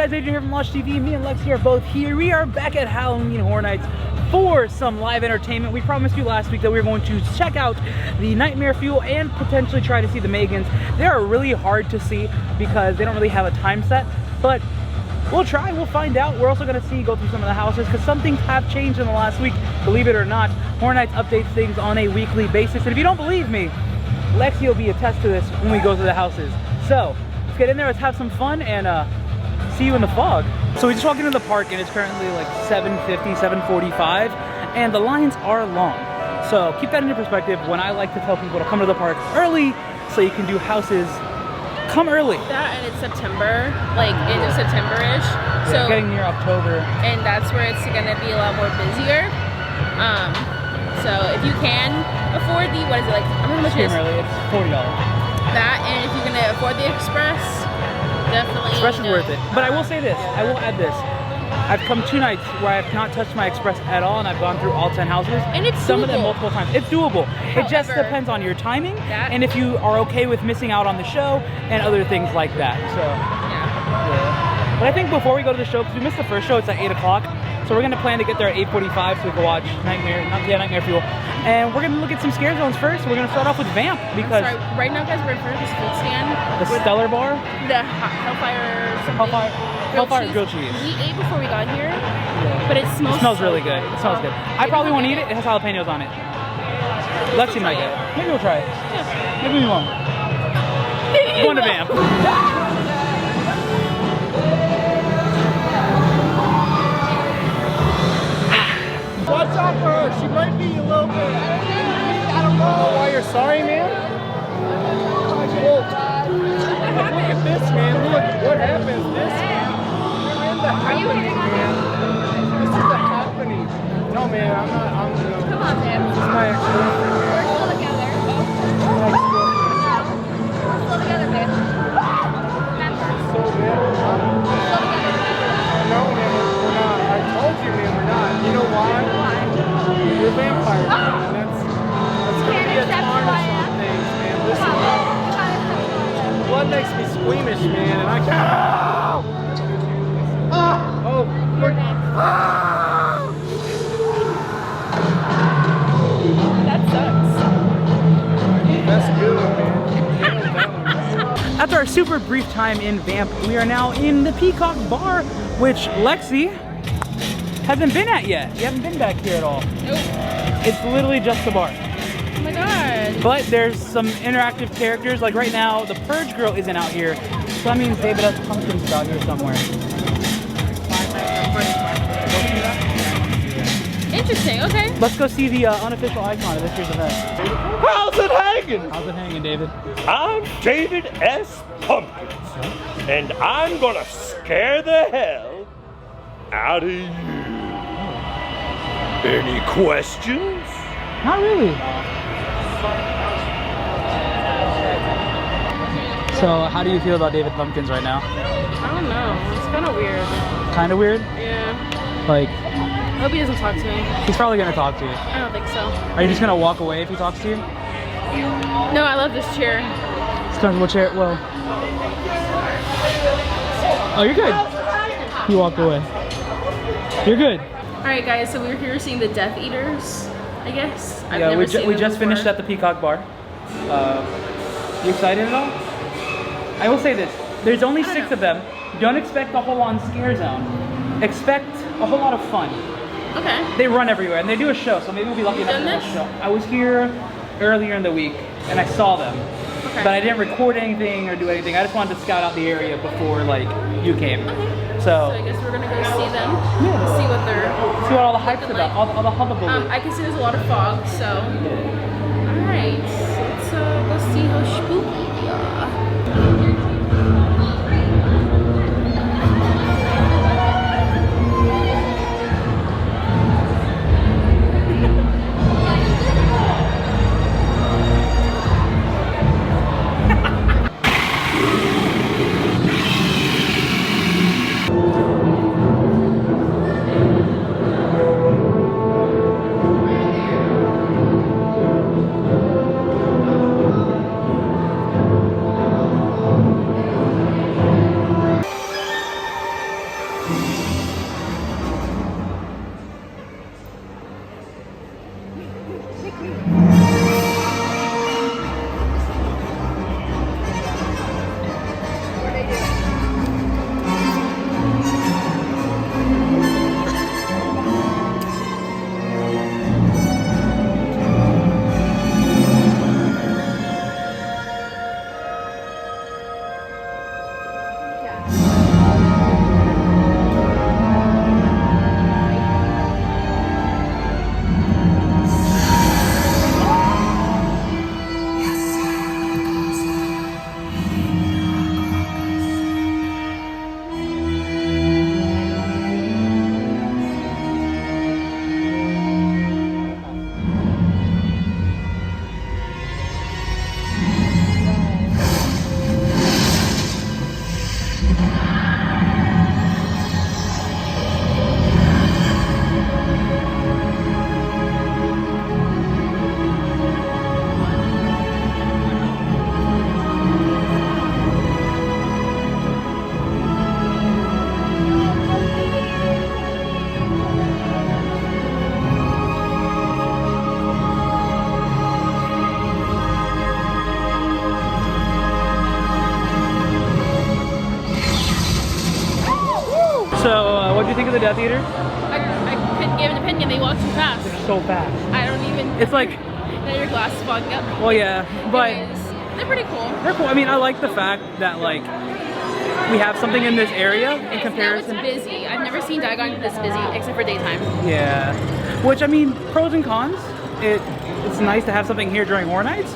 guys, Adrian here from Losh TV. Me and Lexi are both here. We are back at Halloween Horror Nights for some live entertainment. We promised you last week that we were going to check out the Nightmare Fuel and potentially try to see the M3GANs. They are really hard to see because they don't really have a time set, but we'll try, we'll find out. We're also going to go through some of the houses because some things have changed in the last week, believe it or not. Horror Nights updates things on a weekly basis, and if you don't believe me, Lexi will be attest to this when we go through the houses. So let's get in there, let's have some fun, and see you in the fog. So we just walked into the park and it's currently like 7:50, 7:45, and the lines are long. So keep that into perspective when I like to tell people to come to the park early so you can do houses. Come early. That and it's September, like end of September-ish. So getting near October. And that's where it's gonna be a lot more busier. So if you can afford the, what is it, like, I don't know how much it is. Early, it's $40. That, and if you're gonna afford the Express, definitely. Express is worth it. But I will say this, I will add this. I've come 2 nights where I have not touched my Express at all, and I've gone through all 10 houses. And it's some doable. of them multiple times. It's doable. However, it just depends on your timing and if you are okay with missing out on the show and other things like that. So yeah. But I think before we go to the show, because we missed the first show, it's at 8 o'clock. So we're gonna plan to get there at 8:45 so we can watch Nightmare Fuel. And we're gonna look at some scare zones first. We're gonna start off with Vamp because right now, guys, we're in front of this food stand. The Stellar Bar? The Hellfire grilled cheese. We ate before we got here, but it smells really good. It smells good. I probably won't eat it. It has jalapenos on it. Lexi might get it. Maybe we'll try it. Yeah. Maybe we won't. Going to Vamp. Watch out for her. She might be a little bit. I don't know why you're sorry, man. Well, look at this, man. Look what happens. This, man. You're in the happening, man. This is the happening. No, man. I'm not. Come on, man. This is my ex-girlfriend. We're still together. My ex-girlfriend. We're still together, man. So, man. No, man. We're not. I told you, man. We're not. You know why? You're a vampire, man. And that's gonna be a tarnish on things, man. Listen, blood makes me squeamish, man, and I can't. Oh, That sucks. that's good, man. After our super brief time in Vamp, we are now in the Peacock bar, which Lexi hasn't been at yet. You haven't been back here at all. Nope. It's literally just the bar. Oh my god. But there's some interactive characters. Like right now, the Purge girl isn't out here. So that means David has pumpkins out here somewhere. Interesting, okay. Let's go see the unofficial icon of this year's event. How's it hanging? How's it hanging, David? I'm David S. Pumpkins, and I'm gonna scare the hell out of you. Any questions? Not really. So, how do you feel about David Pumpkins right now? I don't know. It's kind of weird. Kind of weird? Yeah. Like, I hope he doesn't talk to me. he's probably gonna talk to you. I don't think so. Are you just gonna walk away if he talks to you? No, I love this chair. It's comfortable chair. Well. Oh, you're good. You walked away. You're good. Alright guys, so we're here seeing the Death Eaters, I guess. I've Yeah, never we seen them just before. finished at the Peacock bar. You excited at all? I will say this. There's only 6 of them. Don't expect a whole on scare zone. Expect a whole lot of fun. Okay. They run everywhere and they do a show, so maybe we'll be lucky enough to do a show. I was here earlier in the week and I saw them. Okay. But I didn't record anything or do anything. I just wanted to scout out the area before like you came. Okay. So I guess we're gonna go see them. Yeah. See what they're see what all the hype's about, all the hullabaloo. I can see there's a lot of fog, so. Alright, let's go see how spooky they are. So, what do you think of the Death Eaters? I couldn't give an opinion. They walk too fast. They're so fast. I don't even. It's like. Now your glasses fogging up. Well, yeah, but Anyways, they're pretty cool. they're cool. I mean, I like the fact that like we have something in this area in comparison. Now it's busy. I've never seen Diagon this busy except for daytime. Yeah, which I mean, pros and cons. It's nice to have something here during Horror Nights,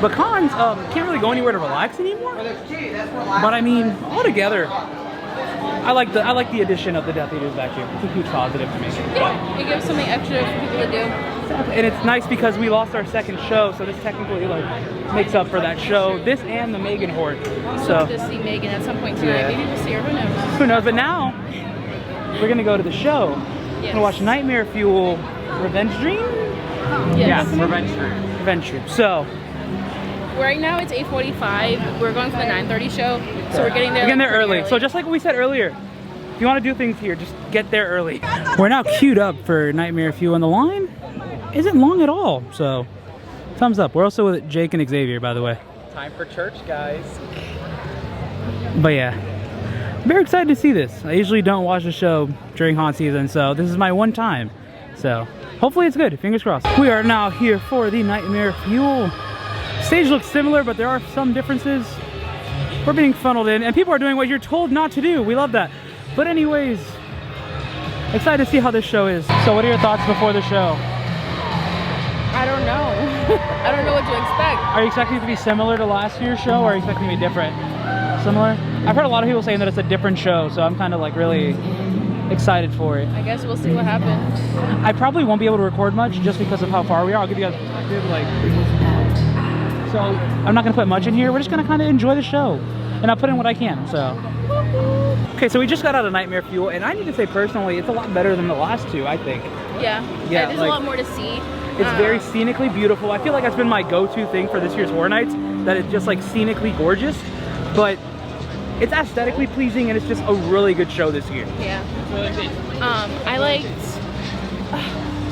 but cons can't really go anywhere to relax anymore. But I mean, altogether, I like the addition of the Death Eaters back here. It's a huge positive to me. Yeah, it gives something extra for people to do. And it's nice because we lost our second show, so this technically like makes up for that show. This and the M3GAN Horde. So I'll just see M3GAN at some point tonight. Yeah. Maybe we'll see her. Who knows? who knows? But now we're gonna go to the show. Yes. We're gonna watch Nightmare Fuel, Revenge Dream. Yes. Revenge Dream. So Right now it's 8:45. We're going for the 9:30 show, so we're getting there. we're getting there pretty early. So just like we said earlier, if you want to do things here, just get there early. We're now queued up for Nightmare Fuel, and the line isn't long at all. So thumbs up. We're also with Jake and Xavier, by the way. Time for church, guys. But yeah, very excited to see this. I usually don't watch the show during haunt season, so this is my one time. So hopefully it's good. Fingers crossed. We are now here for the Nightmare Fuel. Stage looks similar, but there are some differences. We're being funneled in, and people are doing what you're told not to do. We love that. But anyways, excited to see how this show is. So what are your thoughts before the show? I don't know. I don't know what to expect. Are you expecting it to be similar to last year's show, or are you expecting it to be different? Similar? I've heard a lot of people saying that it's a different show, so I'm kind of like really excited for it. I guess we'll see what happens. I probably won't be able to record much just because of how far we are. I'll give you guys perspective, like, so I'm not gonna put much in here. We're just gonna kind of enjoy the show, and I'll put in what I can. So, okay, so we just got out of Nightmare Fuel, and I need to say personally, it's a lot better than the last two. I think Yeah. Yeah, There's like, a lot more to see. it's very scenically beautiful. I feel like that's been my go-to thing for this year's Horror Nights. That it's just like scenically gorgeous, but it's aesthetically pleasing, and it's just a really good show this year. Yeah. I liked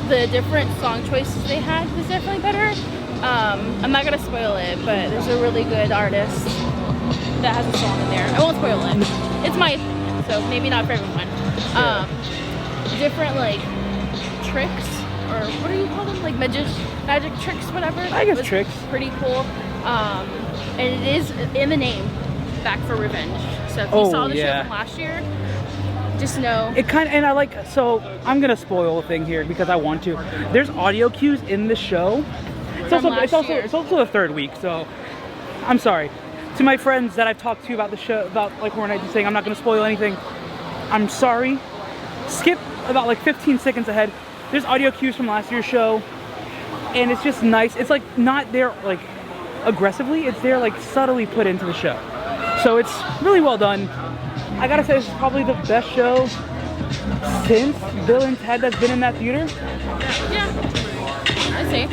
the different song choices they had was definitely better. I'm not gonna spoil it, but there's a really good artist that has a song in there. I won't spoil it. It's my, so maybe not for everyone. Different like tricks, or what do you call them? Like magic tricks, whatever. I guess was tricks. Pretty cool. And it is in the name, Back for Revenge. So if you Oh, saw the yeah. show from last year, just know. It kind of, and I like, so I'm gonna spoil a thing here because I want to. There's audio cues in the show. It's also the third week, so I'm sorry to my friends that I've talked to about the show, about like Horror Nights, and saying I'm not gonna spoil anything. I'm sorry. Skip about like 15 seconds ahead. There's audio cues from last year's show, and it's just nice. It's like not there like aggressively. It's there like subtly put into the show. So it's really well done. I gotta say, this is probably the best show since Bill and Ted that's been in that theater. Yeah, I see.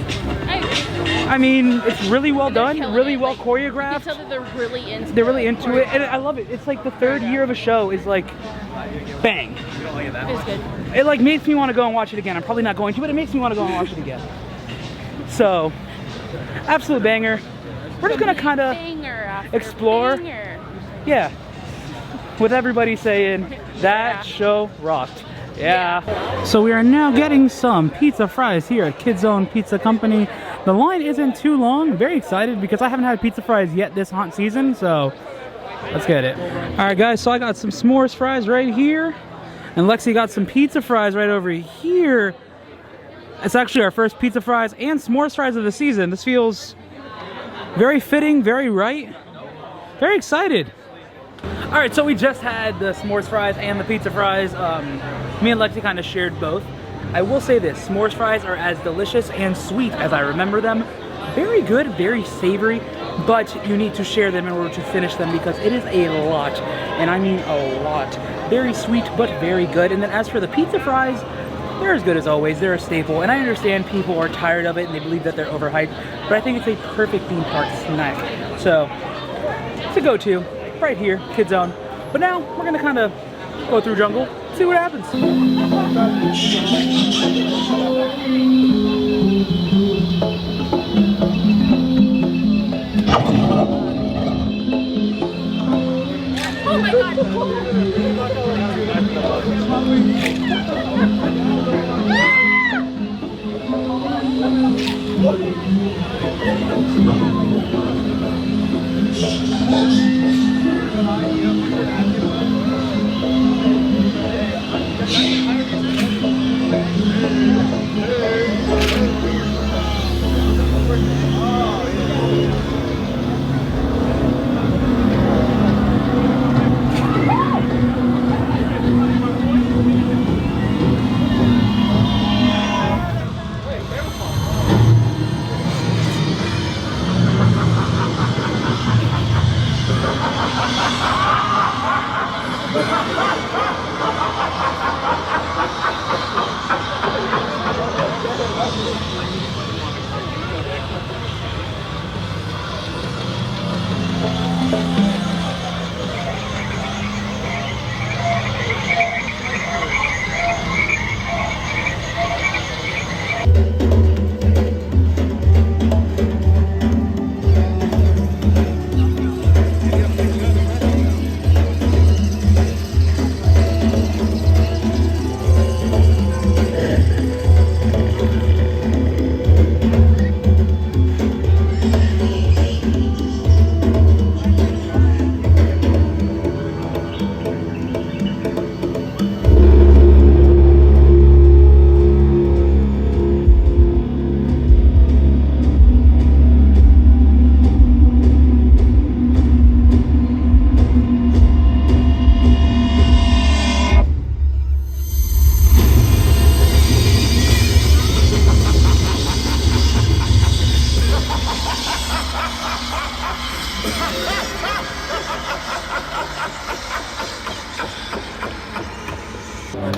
I agree. I mean, it's really well They're done, killing really it. well Like, choreographed. You can tell that they're really into They're really into it, and I love it. It's like the third year of a show is like, bang. It's good. It like makes me want to go and watch it again. I'm probably not going to, but it makes me want to go and watch it again. So, absolute banger. We're just gonna kind of Banger after explore. banger. Yeah, with everybody saying that Yeah. show rocked. Yeah. So we are now getting some pizza fries here at Kids Own Pizza Company. The line isn't too long. Very excited because I haven't had pizza fries yet this haunt season, so let's get it. All right, guys, so I got some s'mores fries right here, and Lexi got some pizza fries right over here. It's actually our first pizza fries and s'mores fries of the season. This feels very fitting, very right. Very excited. All right, so we just had the s'mores fries and the pizza fries. Me and Lexi kind of shared both. I will say this, s'mores fries are as delicious and sweet as I remember them. Very good, very savory, but you need to share them in order to finish them because it is a lot, and I mean a lot. Very sweet, but very good. And then as for the pizza fries, they're as good as always. They're a staple, and I understand people are tired of it and they believe that they're overhyped, but I think it's a perfect theme park snack. So, it's a go-to right here, Kids Zone. But now, we're gonna kind of go through jungle, see what happens. Oh my god!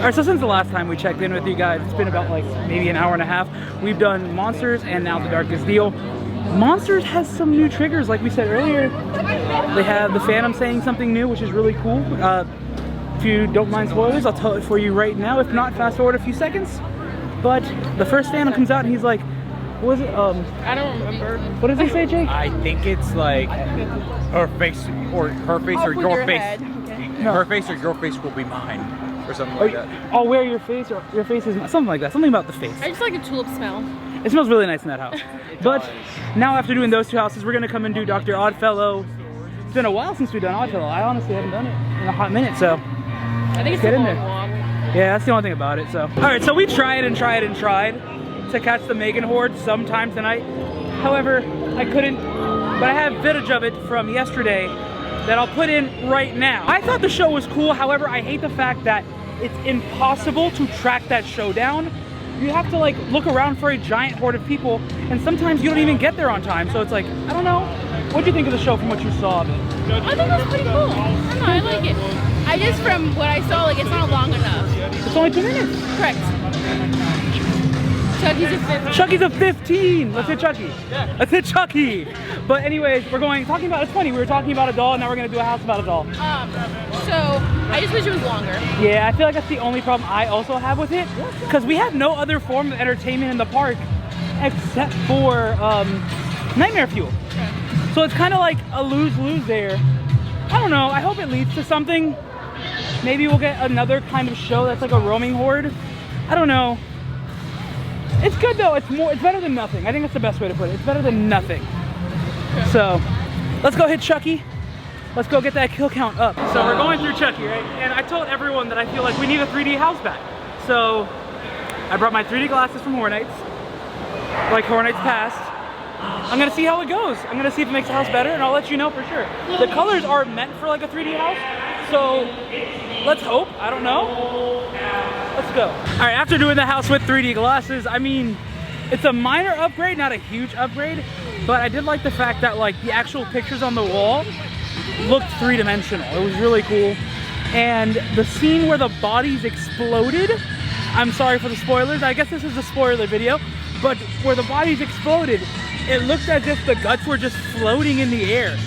Alright, so since the last time we checked in with you guys, it's been about like maybe an hour and a half. We've done Monsters and now The Darkest Deal. Monsters has some new triggers, like we said earlier. They have the Phantom saying something new, which is really cool. If you don't mind spoilers, I'll tell it for you right now. If not, fast forward a few seconds. But the first Phantom comes out and he's like, what was it? I don't remember. What does he say, Jake? I think it's like her face or your face. Head. Okay. No. Her face or your face will be mine. Or something like that. I'll wear your face, or your face is something like that. Something about the face. I just like the tulip smell. It smells really nice in that house. But now after doing those two houses, we're gonna come and do Dr. Oddfellow. It's been a while since we've done Oddfellow. I honestly haven't done it in a hot minute, so I think it's get a in long there. walk. Yeah, that's the only thing about it. So, all right, so we tried and tried and tried to catch the M3GAN horde sometime tonight. However, I couldn't. But I have footage of it from yesterday that I'll put in right now. I thought the show was cool. However, I hate the fact that it's impossible to track that show down. You have to like look around for a giant horde of people, and sometimes you don't even get there on time. So it's like, I don't know. What do you think of the show from what you saw of it? I think that's pretty cool. I don't know, I like it. I just, from what I saw, like it's not long enough. It's only 2 minutes. Correct. Chucky's a 15. Chucky's a 15. Let's hit Chucky. Let's hit Chucky. But anyways, talking about, it's funny, we were talking about a doll, and now we're gonna do a house about a doll. So I just wish it was longer. Yeah, I feel like that's the only problem I also have with it, because we have no other form of entertainment in the park except for Nightmare Fuel. So it's kind of like a lose-lose there. I don't know, I hope it leads to something. Maybe we'll get another kind of show that's like a roaming horde. I don't know. It's good though, it's better than nothing. I think that's the best way to put it. It's better than nothing. So, let's go hit Chucky. Let's go get that kill count up. So we're going through Chucky, right? And I told everyone that I feel like we need a 3D house back. So, I brought my 3D glasses from Horror Nights, like Horror Nights past. I'm gonna see how it goes. I'm gonna see if it makes the house better, and I'll let you know for sure. The colors are meant for like a 3D house, so let's hope. I don't know. Let's go. All right, after doing the house with 3D glasses, I mean, it's a minor upgrade, not a huge upgrade, but I did like the fact that like the actual pictures on the wall looked three-dimensional. It was really cool. And the scene where the bodies exploded, I'm sorry for the spoilers, I guess this is a spoiler video, but where the bodies exploded, it looked as if the guts were just floating in the air.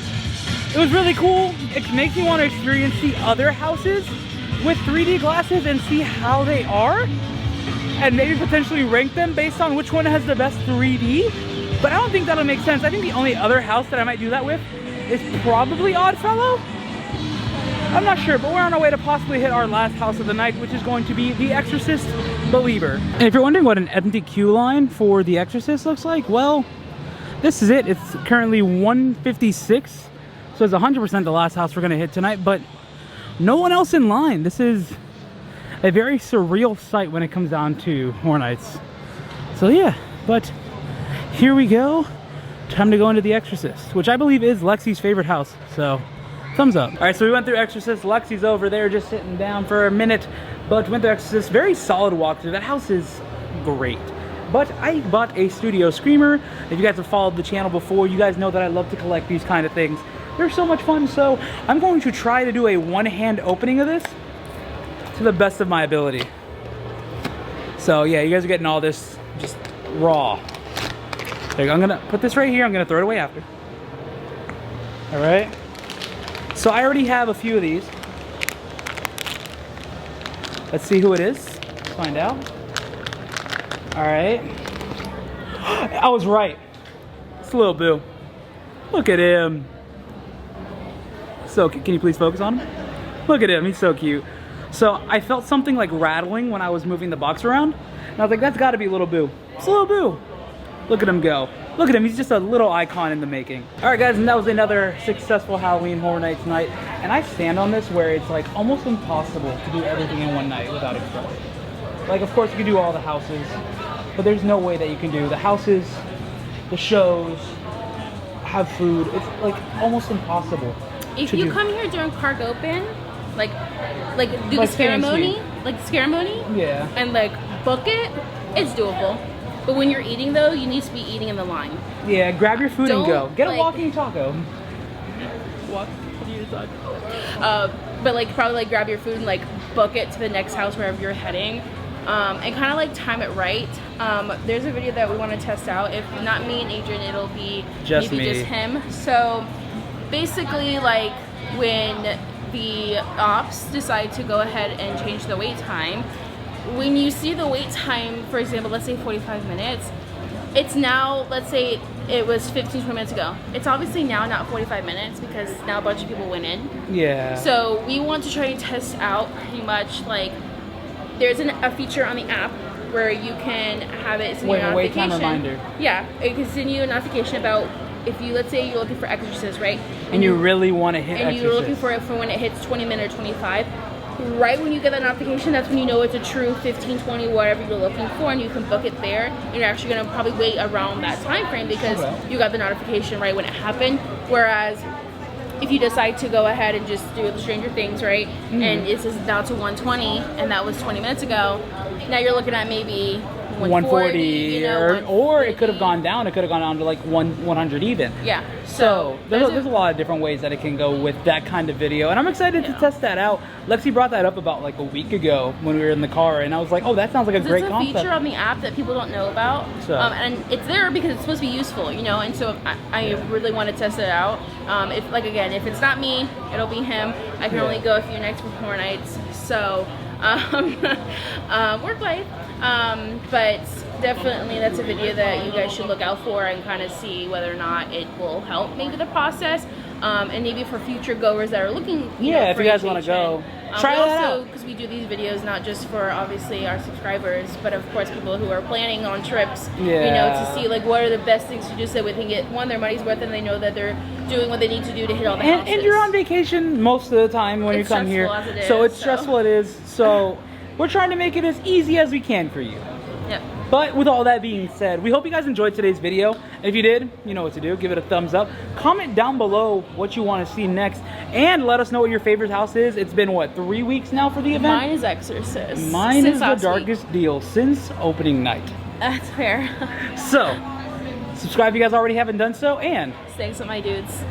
It was really cool. It makes me want to experience the other houses with 3D glasses and see how they are, and maybe potentially rank them based on which one has the best 3D. But I don't think that'll make sense. I think the only other house that I might do that with is probably Oddfellow. I'm not sure, but we're on our way to possibly hit our last house of the night, which is going to be the Exorcist Believer. And if you're wondering what an empty queue line for the Exorcist looks like, well, this is it. It's currently 1:56, so it's 100% the last house we're gonna hit tonight, but no one else in line. This is a very surreal sight when it comes down to Horror Nights. So yeah, but here we go. Time to go into the Exorcist, which I believe is Lexi's favorite house, so thumbs up. All right, so we went through Exorcist. Lexi's over there just sitting down for a minute, but went through Exorcist. Very solid walkthrough. That house is great. But I bought a studio screamer. If you guys have followed the channel before, you guys know that I love to collect these kind of things. They're so much fun, so I'm going to try to do a one-hand opening of this to the best of my ability. So yeah, you guys are getting all this just raw. There you go. I'm gonna put this right here. I'm gonna throw it away after. All right. So I already have a few of these. Let's see who it is. Let's find out. All right. I was right. It's Lil Boo. Look at him. So, can you please focus on him? Look at him. He's so cute. So I felt something like rattling when I was moving the box around. And I was like, that's got to be Lil Boo. It's Lil Boo. Look at him go. Look at him. He's just a little icon in the making. All right, guys, and that was another successful Halloween Horror Nights night. And I stand on this where it's like almost impossible to do everything in one night without exploding. Like, of course, you can do all the houses, but there's no way that you can do the houses, the shows, have food. It's like almost impossible. If you come here during Park Open, like do the ceremony, Yeah. and like book it, it's doable. But when you're eating though, you need to be eating in the line. Yeah, grab your food and go. Get a like, walking taco. But like probably like grab your food and like book it to the next house wherever you're heading. And kind of like time it right. There's a video that we want to test out. If not me and Adrian, it'll be just maybe me. Just him. So basically, like when the ops decide to go ahead and change the wait time, when you see the wait time, for example, let's say 45 minutes, it's now, let's say it was 15-20 minutes ago. It's obviously now not 45 minutes because now a bunch of people went in. Yeah. So we want to try and test out pretty much like, there's a feature on the app where you can have it send you a notification. Wait time reminder. Yeah, it can send you a notification about if you, let's say you're looking for Exorcist, right? And you really want to hit and Exorcist. you're looking for it for when it hits 20 minutes or 25. Right when you get that notification, that's when you know it's a true 15, 20, whatever you're looking for, and you can book it there. And you're actually going to probably wait around that time frame because you got the notification right when it happened. Whereas if you decide to go ahead and just do the Stranger Things, right, and it's down to 120, and that was 20 minutes ago, now you're looking at maybe 140, you know, or it could have gone down. It could have gone down to like 100 even. Yeah. So there's a lot of different ways that it can go with that kind of video, and I'm excited to test that out. Lexi brought that up about like a week ago when we were in the car, and I was like, oh, that sounds like a great concept. It's a feature on the app that people don't know about, and it's there because it's supposed to be useful, you know. And so I really want to test it out. If like again, if it's not me, it'll be him. I can only go a few nights before nights, so work life. But definitely that's a video that you guys should look out for and kind of see whether or not it will help maybe the process, and maybe for future goers that are looking if you guys want to go try that out, because we do these videos not just for obviously our subscribers, but of course people who are planning on trips, you know, to see like what are the best things to do so we can get their money's worth and they know that they're doing what they need to do to hit all the houses. And you're on vacation most of the time when you come here, so it's stressful. It is, so we're trying to make it as easy as we can for you. But with all that being said, we hope you guys enjoyed today's video. And if you did, you know what to do. Give it a thumbs up. Comment down below what you want to see next. And let us know what your favorite house is. It's been, what, 3 weeks now for the event? Mine is Exorcist. Mine is the darkest deal since opening night. That's fair. So, subscribe if you guys already haven't done so. And thanks to my dudes.